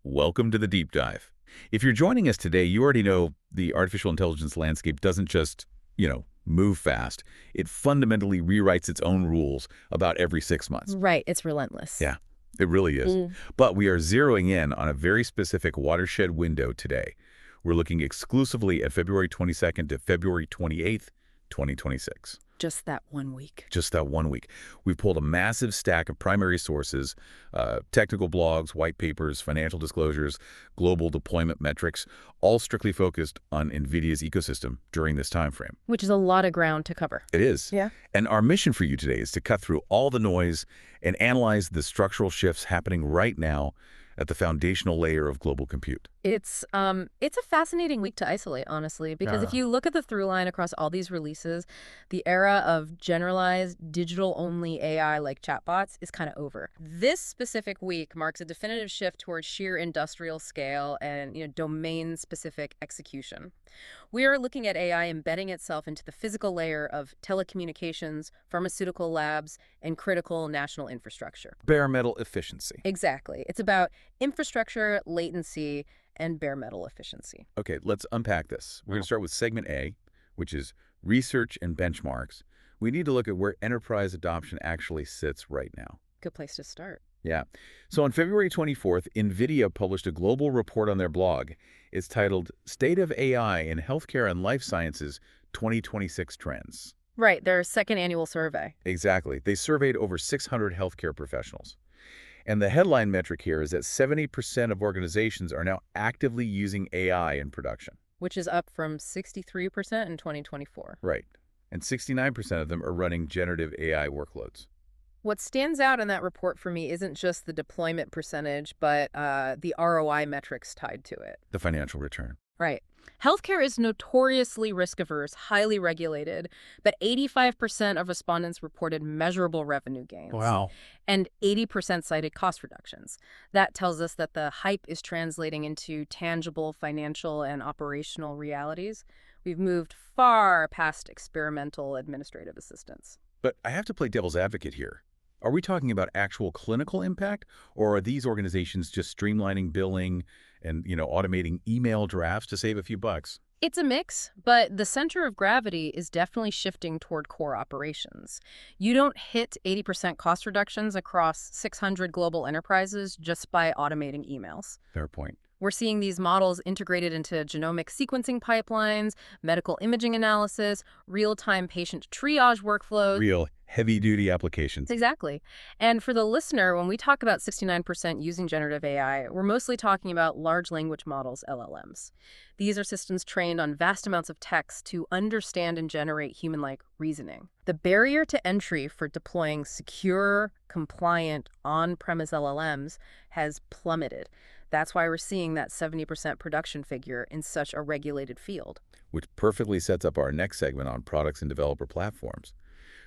Welcome to the deep dive. If you're joining us today, you already know the artificial intelligence landscape doesn't just, move fast. It fundamentally rewrites its own rules about every 6 months. Right, it's relentless. Yeah, it really is. But we are zeroing in on a very specific watershed window today. We're looking exclusively at February 22nd to February 28th, 2026. Just that 1 week. Just that 1 week. We've pulled a massive stack of primary sources, technical blogs, white papers, financial disclosures, global deployment metrics, all strictly focused on NVIDIA's ecosystem during this time frame. Which is a lot of ground to cover. It is. Yeah. And our mission for you today is to cut through all the noise and analyze the structural shifts happening right now at the foundational layer of global compute. It's a fascinating week to isolate, honestly, because if you look at the through line across all these releases, the era of generalized digital-only AI like chatbots is kind of over. This specific week marks a definitive shift towards sheer industrial scale and domain-specific execution. We are looking at AI embedding itself into the physical layer of telecommunications, pharmaceutical labs, and critical national infrastructure. Bare metal efficiency. Exactly. It's about infrastructure, latency, and bare metal efficiency. Okay, let's unpack this. We're going to start with segment A, which is research and benchmarks. We need to look at where enterprise adoption actually sits right now. Good place to start. Yeah. So on February 24th, NVIDIA published a global report on their blog. It's titled State of AI in Healthcare and Life Sciences 2026 Trends. Right, their second annual survey. Exactly. They surveyed over 600 healthcare professionals. And the headline metric here is that 70% of organizations are now actively using AI in production. Which is up from 63% in 2024. Right. And 69% of them are running generative AI workloads. What stands out in that report for me isn't just the deployment percentage, but the ROI metrics tied to it. The financial return. Right. Healthcare is notoriously risk-averse, highly regulated, but 85% of respondents reported measurable revenue gains. Wow. And 80% cited cost reductions. That tells us that the hype is translating into tangible financial and operational realities. We've moved far past experimental administrative assistance. But I have to play devil's advocate here. Are we talking about actual clinical impact, or are these organizations just streamlining billing and, automating email drafts to save a few bucks? It's a mix, but the center of gravity is definitely shifting toward core operations. You don't hit 80% cost reductions across 600 global enterprises just by automating emails. Fair point. We're seeing these models integrated into genomic sequencing pipelines, medical imaging analysis, real-time patient triage workflows. Real heavy-duty applications. Exactly. And for the listener, when we talk about 69% using generative AI, we're mostly talking about large language models, LLMs. These are systems trained on vast amounts of text to understand and generate human-like reasoning. The barrier to entry for deploying secure, compliant, on-premise LLMs has plummeted. That's why we're seeing that 70% production figure in such a regulated field. Which perfectly sets up our next segment on products and developer platforms.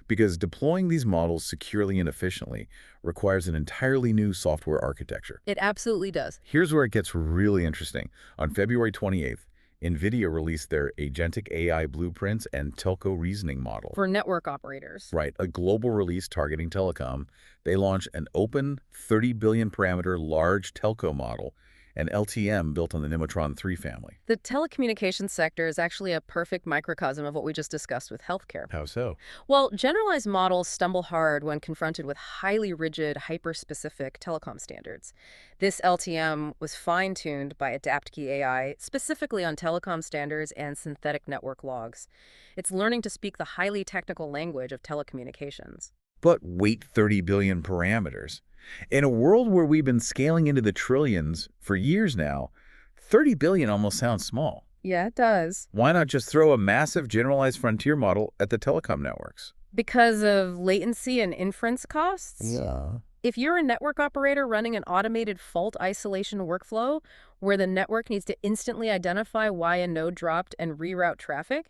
Because deploying these models securely and efficiently requires an entirely new software architecture. It absolutely does. Here's where it gets really interesting. On February 28th, NVIDIA released their Agentic AI blueprints and Telco reasoning model. For network operators. Right, a global release targeting telecom. They launched an open 30 billion parameter large telco model, an LTM built on the Nemotron 3 family. The telecommunications sector is actually a perfect microcosm of what we just discussed with healthcare. How so? Well, generalized models stumble hard when confronted with highly rigid, hyper-specific telecom standards. This LTM was fine-tuned by AdaptKey AI, specifically on telecom standards and synthetic network logs. It's learning to speak the highly technical language of telecommunications. But wait 30 billion parameters. In a world where we've been scaling into the trillions for years now, 30 billion almost sounds small. Yeah, it does. Why not just throw a massive generalized frontier model at the telecom networks? Because of latency and inference costs? Yeah. If you're a network operator running an automated fault isolation workflow where the network needs to instantly identify why a node dropped and reroute traffic,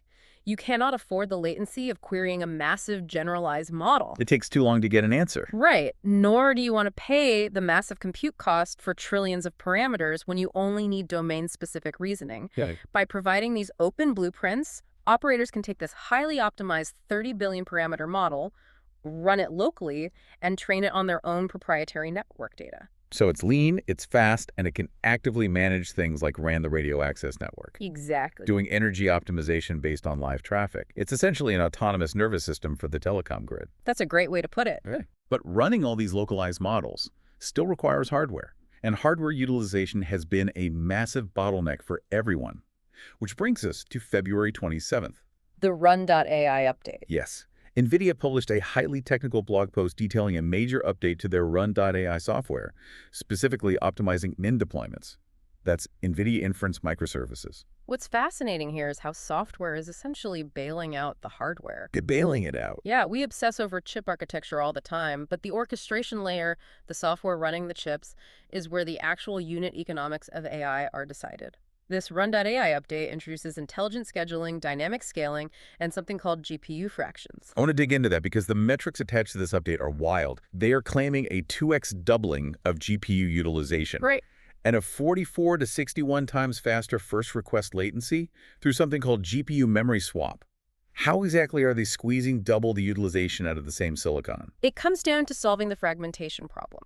you cannot afford the latency of querying a massive generalized model. It takes too long to get an answer. Right. Nor do you want to pay the massive compute cost for trillions of parameters when you only need domain-specific reasoning. Yeah. By providing these open blueprints, operators can take this highly optimized 30 billion parameter model, run it locally, and train it on their own proprietary network data. So it's lean, it's fast, and it can actively manage things like RAN the radio access network, Exactly. doing energy optimization based on live traffic. It's essentially an autonomous nervous system for the telecom grid. That's a great way to put it. Okay. But running all these localized models still requires hardware, and hardware utilization has been a massive bottleneck for everyone. Which brings us to February 27th. The Run.ai update. Yes. NVIDIA published a highly technical blog post detailing a major update to their Run.ai software, specifically optimizing NIN deployments. That's NVIDIA Inference Microservices. What's fascinating here is how software is essentially bailing out the hardware. They're bailing it out. Yeah, we obsess over chip architecture all the time, but the orchestration layer, the software running the chips, is where the actual unit economics of AI are decided. This Run.ai update introduces intelligent scheduling, dynamic scaling, and something called GPU fractions. I want to dig into that because the metrics attached to this update are wild. They are claiming a 2x doubling of GPU utilization. Right. And a 44 to 61 times faster first request latency through something called GPU memory swap. How exactly are they squeezing double the utilization out of the same silicon? It comes down to solving the fragmentation problem.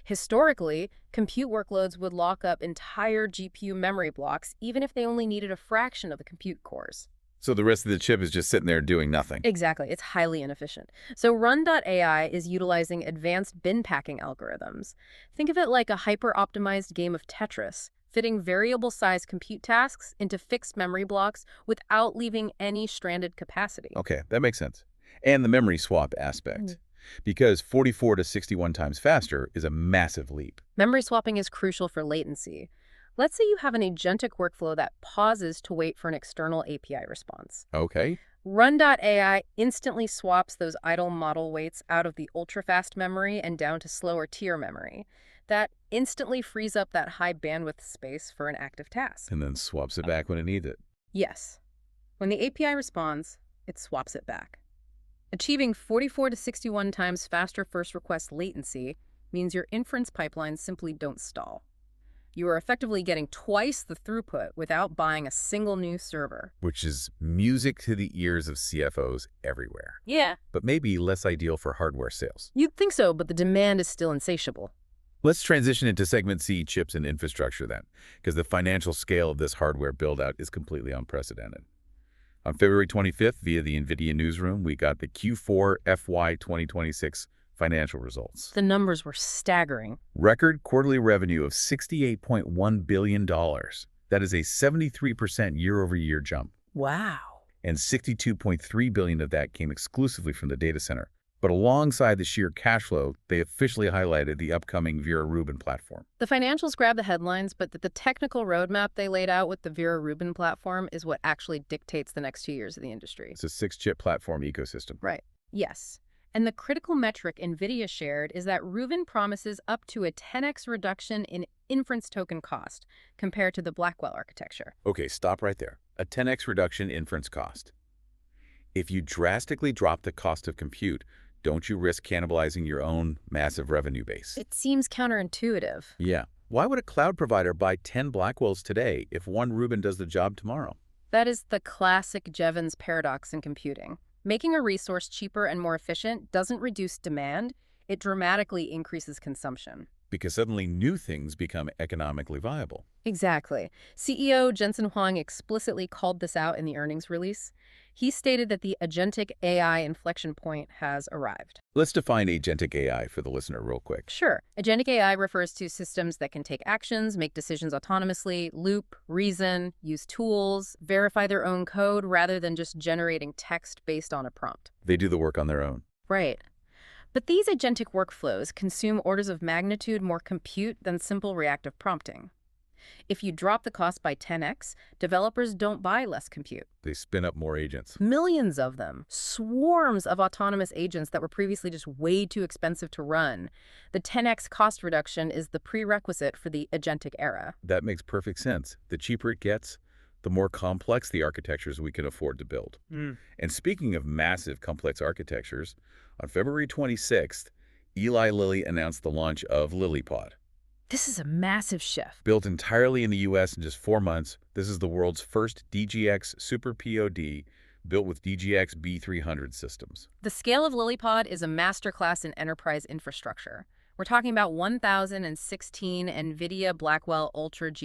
Historically, compute workloads would lock up entire GPU memory blocks even if they only needed a fraction of the compute cores. So the rest of the chip is just sitting there doing nothing. Exactly. It's highly inefficient. So Run.ai is utilizing advanced bin packing algorithms. Think of it like a hyper-optimized game of Tetris, fitting variable-size compute tasks into fixed memory blocks without leaving any stranded capacity. Okay, that makes sense. And the memory swap aspect. Because 44 to 61 times faster is a massive leap. Memory swapping is crucial for latency. Let's say you have an agentic workflow that pauses to wait for an external API response. Okay. Run.ai instantly swaps those idle model weights out of the ultra-fast memory and down to slower tier memory. That instantly frees up that high bandwidth space for an active task. And then swaps it back when it needs it. Yes. When the API responds, it swaps it back. Achieving 44 to 61 times faster first request latency means your inference pipelines simply don't stall. You are effectively getting twice the throughput without buying a single new server. Which is music to the ears of CFOs everywhere. Yeah. But maybe less ideal for hardware sales. You'd think so, but the demand is still insatiable. Let's transition into segment C, chips and infrastructure then, because the financial scale of this hardware build-out is completely unprecedented. On February 25th, via the NVIDIA newsroom, we got the Q4 FY26 financial results. The numbers were staggering. Record quarterly revenue of $68.1 billion. That is a 73% year-over-year jump. Wow. And $62.3 billion of that came exclusively from the data center. But alongside the sheer cash flow, they officially highlighted the upcoming Vera Rubin platform. The financials grabbed the headlines, but the technical roadmap they laid out with the Vera Rubin platform is what actually dictates the next 2 years of the industry. It's a 6-chip platform ecosystem. Right. Yes. And the critical metric NVIDIA shared is that Rubin promises up to a 10x reduction in inference token cost compared to the Blackwell architecture. Okay, stop right there. A 10x reduction in inference cost. If you drastically drop the cost of compute, don't you risk cannibalizing your own massive revenue base? It seems counterintuitive. Yeah. Why would a cloud provider buy 10 Blackwells today if one Rubin does the job tomorrow? That is the classic Jevons paradox in computing. Making a resource cheaper and more efficient doesn't reduce demand, it dramatically increases consumption. Because suddenly new things become economically viable. Exactly. CEO Jensen Huang explicitly called this out in the earnings release. He stated that the Agentic AI inflection point has arrived. Let's define Agentic AI for the listener real quick. Sure. Agentic AI refers to systems that can take actions, make decisions autonomously, loop, reason, use tools, verify their own code rather than just generating text based on a prompt. They do the work on their own. Right. But these agentic workflows consume orders of magnitude more compute than simple reactive prompting. If you drop the cost by 10x, developers don't buy less compute. They spin up more agents. Millions of them, swarms of autonomous agents that were previously just way too expensive to run. The 10x cost reduction is the prerequisite for the agentic era. That makes perfect sense. The cheaper it gets, the more complex the architectures we can afford to build. And speaking of massive complex architectures, on February 26th, Eli Lilly announced the launch of LillyPod. This is a massive shift. Built entirely in the US in just 4 months, this is the world's first DGX Super POD built with DGX B300 systems. The scale of LillyPod is a masterclass in enterprise infrastructure. We're talking about 1016 NVIDIA Blackwell Ultra